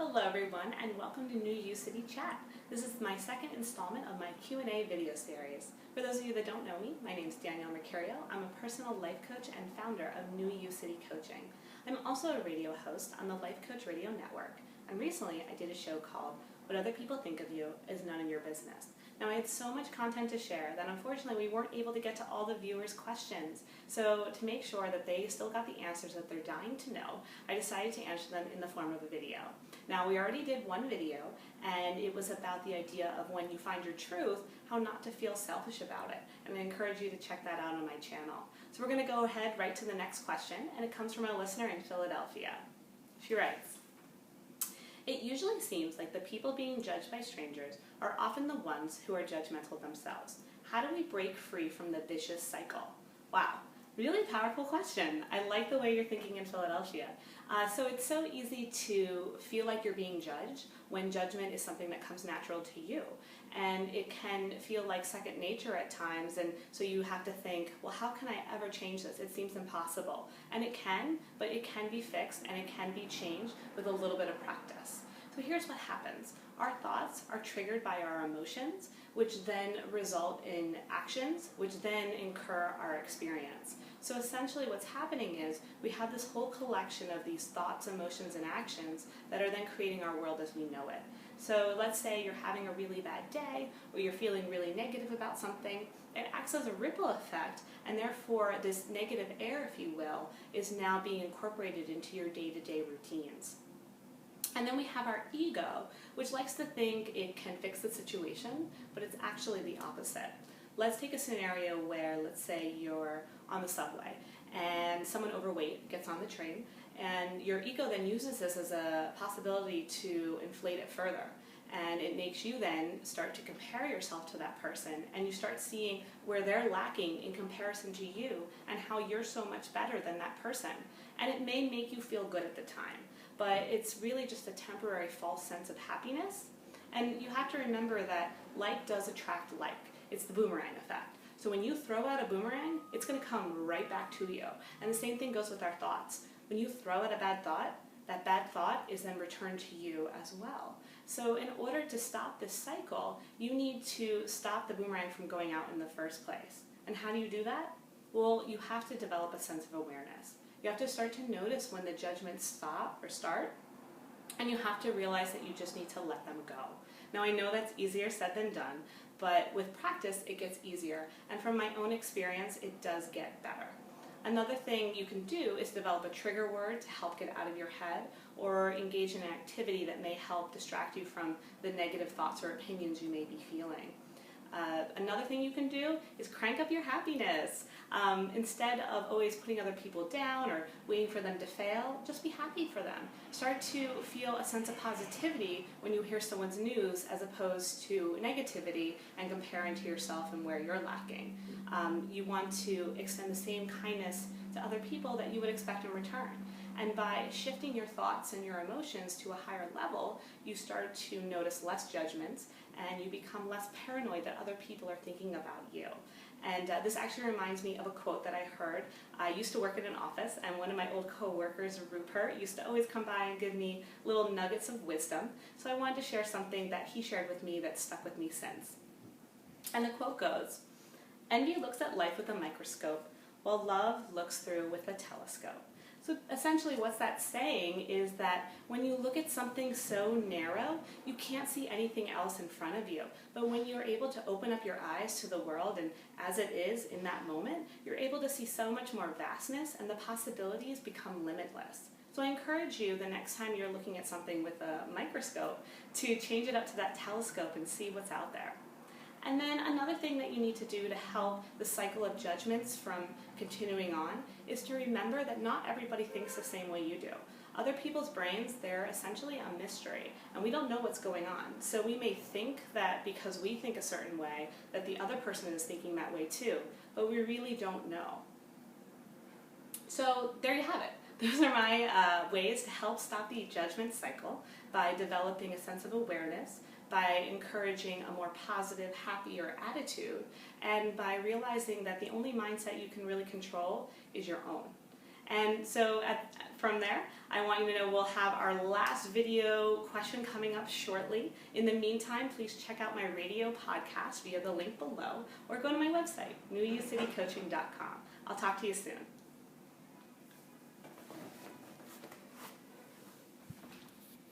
Hello everyone and welcome to New U City Chat. This is my second installment of my Q&A video series. For those of you that don't know me, my name is Danielle Mercurio. I'm a personal life coach and founder of New U City Coaching. I'm also a radio host on the Life Coach Radio Network, and recently I did a show called What Other People Think of You Is None of Your Business. Now I had so much content to share that unfortunately we weren't able to get to all the viewers' questions. So to make sure that they still got the answers that they're dying to know, I decided to answer them in the form of a video. Now we already did one video and it was about the idea of when you find your truth, how not to feel selfish about it. And I encourage you to check that out on my channel. So we're going to go ahead right to the next question, and it comes from a listener in Philadelphia. She writes, "It usually seems like the people being judged by strangers are often the ones who are judgmental themselves. How do we break free from the vicious cycle?" Wow, really powerful question. I like the way you're thinking in Philadelphia. So it's so easy to feel like you're being judged when judgment is something that comes natural to you. And it can feel like second nature at times, and so you have to think, well, how can I ever change this? It seems impossible. And it can, but it can be fixed and it can be changed with a little bit of practice. So here's what happens. Our thoughts are triggered by our emotions, which then result in actions, which then incur our experience. So essentially what's happening is we have this whole collection of these thoughts, emotions, and actions that are then creating our world as we know it. So let's say you're having a really bad day, or you're feeling really negative about something. It acts as a ripple effect, and therefore this negative air, if you will, is now being incorporated into your day-to-day routines. And then we have our ego, which likes to think it can fix the situation, but it's actually the opposite. Let's take a scenario where, let's say you're on the subway and someone overweight gets on the train, and your ego then uses this as a possibility to inflate it further. And it makes you then start to compare yourself to that person, and you start seeing where they're lacking in comparison to you and how you're so much better than that person. And it may make you feel good at the time, but it's really just a temporary false sense of happiness. And you have to remember that like does attract like. It's the boomerang effect. So when you throw out a boomerang, it's going to come right back to you. And the same thing goes with our thoughts. When you throw out a bad thought, that bad thought is then returned to you as well. So in order to stop this cycle, you need to stop the boomerang from going out in the first place. And how do you do that? Well, you have to develop a sense of awareness. You have to start to notice when the judgments stop or start, and you have to realize that you just need to let them go. Now I know that's easier said than done, but with practice it gets easier, and from my own experience it does get better. Another thing you can do is develop a trigger word to help get out of your head, or engage in an activity that may help distract you from the negative thoughts or opinions you may be feeling. Another thing you can do is crank up your happiness. Instead of always putting other people down or waiting for them to fail, just be happy for them. Start to feel a sense of positivity when you hear someone's news as opposed to negativity and comparing to yourself and where you're lacking. You want to extend the same kindness to other people that you would expect in return. And by shifting your thoughts and your emotions to a higher level, you start to notice less judgments, and you become less paranoid that other people are thinking about you. And this actually reminds me of a quote that I heard. I used to work in an office, and one of my old co-workers, Rupert, used to always come by and give me little nuggets of wisdom. So I wanted to share something that he shared with me that stuck with me since. And the quote goes, "Envy looks at life with a microscope, while love looks through with a telescope." So essentially what that's saying is that when you look at something so narrow, you can't see anything else in front of you. But when you're able to open up your eyes to the world and as it is in that moment, you're able to see so much more vastness, and the possibilities become limitless. So I encourage you the next time you're looking at something with a microscope to change it up to that telescope and see what's out there. And then another thing that you need to do to help the cycle of judgments from continuing on is to remember that not everybody thinks the same way you do. Other people's brains, they're essentially a mystery, and we don't know what's going on. So we may think that because we think a certain way, that the other person is thinking that way too, but we really don't know. So there you have it. Those are my ways to help stop the judgment cycle by developing a sense of awareness, by encouraging a more positive, happier attitude, and by realizing that the only mindset you can really control is your own. And so from there, I want you to know we'll have our last video question coming up shortly. In the meantime, please check out my radio podcast via the link below or go to my website, newucitycoaching.com. I'll talk to you soon.